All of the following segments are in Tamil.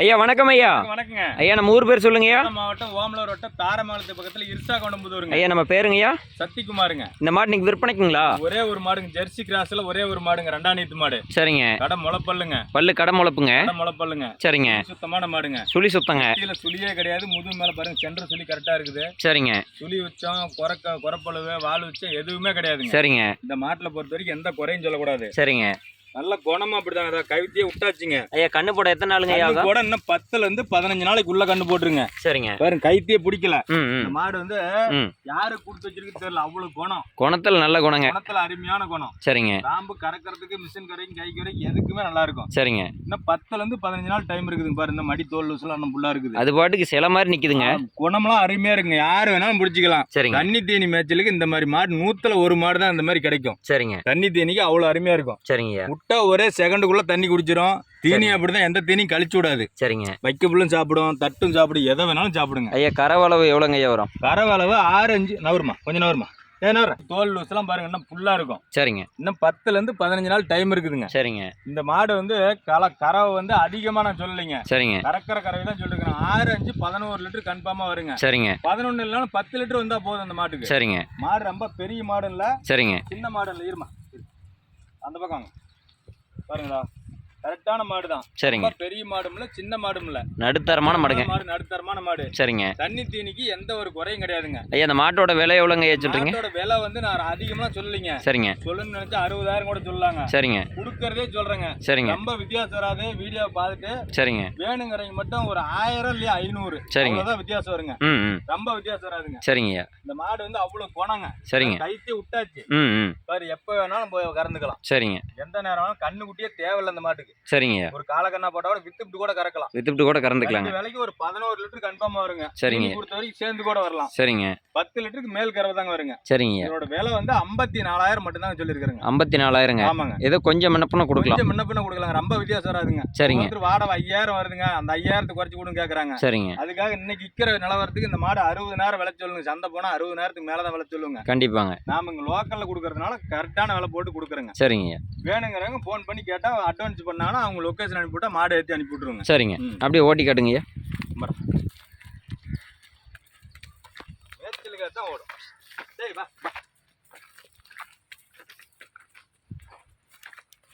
ஐயா வணக்கம் ஐயா. வணக்கங்க ஐயா நம்ம ஊர் பேர் சொல்லுங்க ஐயா. மாவட்டம் ஓமலூர் வட்டம் தாரமாலத்து பக்கத்துல இருசா கொண்டம்புதூருங்க. ஐயா நம்ம பேருங்க ஐயா சக்திகுமாருங்க. இந்த மாடு நீங்க விற்பனைக்குங்களா? ஒரே ஒரு மாடுங்க, ஜெர்சி கிராஸ்ல ஒரே ஒரு மாடுங்க, ரெண்டாணித்து மாடு. சரிங்க. கடை முளைப்பல்லுங்க. பல்லு கடை முளைப்புங்க. கடை முளைப்பல்லுங்க. சரிங்க. சுத்தமான மாடுங்க. சுழி சுத்தங்க. கீழே சுழியே கிடையாது. முதுகு மேல பாருங்க சென்டர் சுழி கரெக்டா இருக்குது. சரிங்க. சுழி உச்சம் குறப்பழுவு வால் உச்சம் எதுவுமே கிடையாதுங்க. சரிங்க. இந்த மாட்டுல பொறுத்த வரைக்கும் எந்த குறையும் சொல்லக்கூடாது. சரிங்க. நல்ல குணமா அப்படிதாங்க, கவித்தியே விட்டாச்சுங்க. ஐயா கண்ணு போட எத்தனை நாளுங்க ஐயா? கூட இன்னும் 10ல இருந்து 15 நாளைக்கு உள்ள கண்ணு போட்டுருங்க. சரிங்க. பாருங்க கைத்தியே பிடிக்கல. இந்த மாடு வந்து யாரு கொடுத்து வச்சிருக்கு தெரியல, அவ்வளவு குணம். குணத்துல நல்ல குணங்க. குணத்துல அருமையான குணம். சரிங்க. காம்பு கறக்கிறதுக்கு மிஷின் கரைக்கும் கைக்கு வரைக்கும் எதுக்குமே நல்லா இருக்கும். சரிங்க. இன்னும் 10ல இருந்து 15 நாள் டைம் இருக்குதுங்க. பாரு இந்த மடி தோல் லூசுலாம் நம்ம புல்லா இருக்குது. அது பாட்டுக்கு சில மாதிரி நிக்குதுங்க. குணம்லாம் அருமையா இருக்குங்க, யாரு வேணாலும் பிடிச்சிக்கலாம். சரிங்க. தண்ணி தீனி மேய்ச்சலுக்கு இந்த மாதிரி மாடு 100ல ஒரு மாடு தான் இந்த மாதிரி கிடைக்கும். சரிங்க. தண்ணி தீனிக்கு அவ்வளவு அருமையா இருக்கும். சரிங்க. முட்டை ஒரே செகண்டுக்குள்ள தண்ணி குடிச்சிரும். தீனி அப்படிதான், எந்த தீனியும் கழிச்சு விடாது. சரிங்க. வைக்க புல்லும் சாப்பிடும், தட்டும் சாப்பிடும், எதை வேணாலும் சாப்பிடுங்க. ஐயா கரவளவு எவ்வளோங்க ஐயா வரும்? கரவளவு 6-5 நவருமா, கொஞ்சம் நவருமா. தோல் லூஸ் எல்லாம் பாருங்க இன்னும் புல்லா இருக்கும். சரிங்க. இன்னும் 10ல இருந்து 15 நாள் டைம் இருக்குதுங்க. சரிங்க. இந்த மாடு வந்து கறவை வந்து அதிகமா நான் சொல்லலைங்க. சரிங்க. கறக்கிற கறவை தான் சொல்லிருக்கேன். 6-5 11 லிட்டர் கன்ஃபார்மா வருங்க. சரிங்க. 11 இல்லைனாலும் 10 லிட்டர் வந்தா போதும் அந்த மாட்டுக்கு. சரிங்க. மாடு ரொம்ப பெரிய மாடு இல்ல. சரிங்க. சின்ன மாடு இல்ல. இருமா அந்த பக்கம் பாருங்களா, கரெக்டான மாடு தான். சரிங்க. பெரிய மாடும் இல்ல, சின்ன மாடும் இல்ல, நடுத்தரமான மாடுங்க. நடுத்தரமான மாடு. சரிங்க. தண்ணி தீனிக்கு எந்த ஒரு குறையும் கிடையாதுங்க. ஐயா அந்த மாட்டோட விலை எவ்வளோங்க ஐயா சொல்றீங்க? மாட்டோட விலை வந்து நான் அதிகமா சொல்லலைங்க. சரிங்க. சொல்லணும்னு நினைச்சா 60,000 கூட சொல்லலாங்க. சரிங்க. குடுக்கறதே சொல்றேங்க. சரிங்க. ரொம்ப வித்தியாசம் வராது. வீடியோ பார்த்துட்டு சரிங்க வேணுங்கிறவங்க மட்டும் ஒரு 1000 இல்லையா 500. சரிங்க. அவ்வளவுதான் வித்தியாசம் வருங்க. ரொம்ப வித்தியாசம் வராதுங்க. சரிங்க. இந்த மாடு வந்து அவ்வளவு குணங்க. சரிங்க. கைத்தே விட்டாச்சு. பாரு எப்ப வேணாலும் போய் கறந்துக்கலாம். சரிங்க. எந்த நேரம் வேணாலும் கண்ணு குட்டியே தேவையில்லை இந்த மாட்டுக்கு. சரிங்க. ஒரு காலக்கண்ணா போட்டா கூட வித்துட்டு கூட கறக்கலாம். வித்துட்டு கூட கறந்துக்கலாங்க. விலைக்கு ஒரு 11 லிட்டர் கன்ஃபார்மா வருங்க. சரிங்க. கொடுத்த வரைக்கும் சேர்ந்து கூட வரலாம். சரிங்க. 10 லிட்டருக்கு மேல் கறவை தாங்க வருங்க. சரிங்க. இதோட விலை வந்து 54,000 மட்டும் தான் சொல்லிருக்காங்க. 54,000ங்க. ஆமாங்க. ஏதோ கொஞ்சம் முன்னப்பன கொடுக்கலாம். கொஞ்சம் முன்னப்பன கொடுக்கலாம். ரொம்ப வித்தியாசம் வராதுங்க. சரிங்க. வாடகை 5,000 வருதுங்க, அந்த 5,000 குறைச்சு கொடுங்க கேக்குறாங்க. சரிங்க. அதுக்காக இன்னைக்கு விக்கிற நிலவரத்துக்கு இந்த மாடு 60,000 விலை சொல்லுங்க. சந்தை போனா 60,000க்கு மேலதான் விலை சொல்லுங்க. கண்டிப்பாங்க. நாம இங்க லோக்கல்ல கொடுக்கறதுனால கரெக்டான விலை போட்டு கொடுக்குறேங்க. சரிங்க. வேணுங்கிறவங்க போன் பண்ணி கேட்டா அட்வான்ஸ் பண்ணாலும் அவங்க லொகேஷன் அனுப்பிவிட்டா மாடு ஏற்றி அனுப்பி விட்டுருங்க. சரிங்க. அப்படியே ஓட்டி காட்டுங்க. மேய்ச்சலுக்காக தான் ஓடும். சரி வா.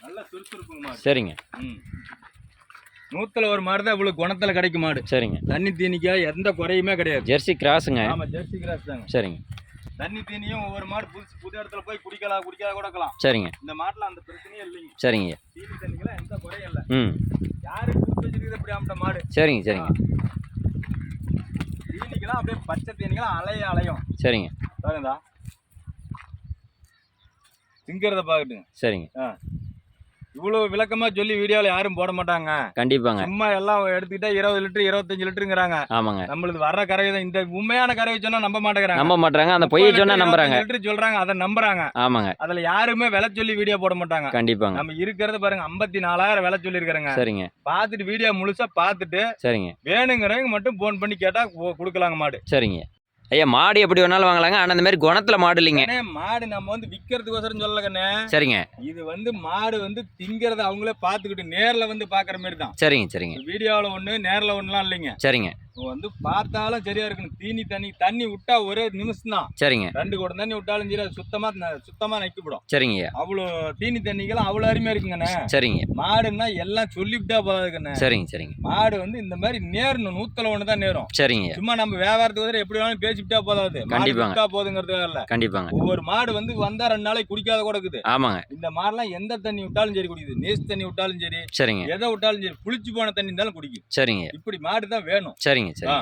நல்ல சுறுசுறுப்புங்க மாடு. சரிங்க. 100ல ஒரு மாடு தான் இவ்வளவு குணத்துல கிடைக்கும் மாடு. சரிங்க. தண்ணி தீனிக்கா எந்த குறையுமே கிடையாது. ஜெர்சி கிராஸுங்க. ஆமா ஜெர்சி கிராஸ் தாங்க. சரிங்க. தண்ணி தீனியும் ஒவ்வொரு மாடு புது இடத்துல போய் குடிக்காத கொடுக்கலாம். சரிங்க. இந்த மாட்டுல அந்த பிரச்சனையே இல்லைங்க. சரிங்க. தீனி தண்ணிக்கெல்லாம் எந்த குறையும் இல்லை. யாரு கொடுத்து வச்சிருக்குது இப்படி ஆமட்ட மாடு. சரிங்க. சரிங்க. தீனிக்கெல்லாம் அப்படியே பச்சை தீனிக்கெல்லாம் அலையும். சரிங்க. பாருங்கடா திங்கிறத பாக்கட்டுங்க. சரிங்க. இவ்வளவு விளக்கமா சொல்லி வீடியோல யாரும் போட மாட்டாங்க. கண்டிப்பாங்க. சும்மா எல்லாம் எடுத்துக்கிட்டா 20 லிட்டர் 25 லிட்டருங்கிறாங்க. ஆமாங்க. நம்மளுக்கு வர்ற கறவை தான். இந்த உண்மையான கறவை சொன்னா நம்ப மாட்டாங்க. அந்த பொய்யை சொன்னா நம்புறாங்க. லிட்டர் சொல்றாங்க, அதை நம்புறாங்க. ஆமாங்க. அதுல யாருமே விலை சொல்லி வீடியோ போட மாட்டாங்க. கண்டிப்பாங்க. நம்ம இருக்கிறது பாருங்க 54,000 விலை சொல்லி இருக்காங்க. சரிங்க. பாத்துட்டு வீடியோ முழுசா பாத்துட்டு சரிங்க வேணுங்கிறவங்க மட்டும் போன் பண்ணி கேட்டா கொடுக்கலாங்க மாடு. சரிங்க. ஐயா மாடு எப்படி வேணாலும் வாங்கலாங்க, ஆனா இந்த மாதிரி குணத்துல மாடு இல்லைங்க. மாடு நம்ம வந்து விக்கிறதுக்கோசரம் சொல்லல கண்ணே. சரிங்க. இது வந்து மாடு வந்து திங்கிறத அவங்களே பாத்துக்கிட்டு நேர்ல வந்து பாக்குற மாதிரி தான். சரிங்க. சரிங்க. வீடியோல ஒண்ணு நேர்ல ஒண்ணுலாம் இல்லைங்க. சரிங்க. வந்து பார்த்தாலும் சரியா இருக்கணும். தண்ணி விட்டா ஒரே நிமிஷம் தான். சரிங்க. 2 குடம் தண்ணி விட்டாலும் சரி அது சுத்தமா நக்கிப்படும். சரிங்க. அவ்வளவு தீனி தண்ணிக்கெல்லாம் அவ்வளவு அருமையா இருக்குங்கண்ணே. சரிங்க. மாடுன்னா எல்லாம் சொல்லிவிட்டா போதாதுங்கண்ணே. சரிங்க. சரிங்க. மாடு வந்து இந்த மாதிரி நேரணும், 100ல 1 தான் நேரம். சரிங்க. சும்மா நம்ம வியாபாரத்துக்கு எப்படி வேணாலும் பேசிவிட்டா போதாது. கண்டிப்பாங்க. போதுங்கிறதுக்காக இல்ல. கண்டிப்பாங்க. ஒவ்வொரு மாடு வந்து வந்தா 2 நாளைக்கு குடிக்காத கூட இருக்குது. ஆமாங்க. இந்த மாடுலாம் எந்த தண்ணி விட்டாலும் சரி குடிக்குது. நேஸ் தண்ணி விட்டாலும் சரி. சரிங்க. எதை விட்டாலும் சரி, புளிச்சு போன தண்ணி இருந்தாலும் குடிக்கும். சரிங்க. இப்படி மாடு தான் வேணும். சரிங்க. சரி.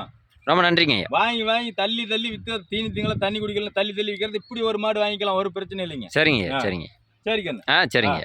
ரொம்ப நன்றிங்க ஐயா. வாங்கி தள்ளி வித்து தீனி திங்கள தண்ணி குடிக்கல தள்ளி விற்கிறது. இப்படி ஒரு மாடு வாங்கிக்கலாம், ஒரு பிரச்சனை இல்லைங்க. சரிங்க. சரிங்க. சரிங்க. சரிங்க.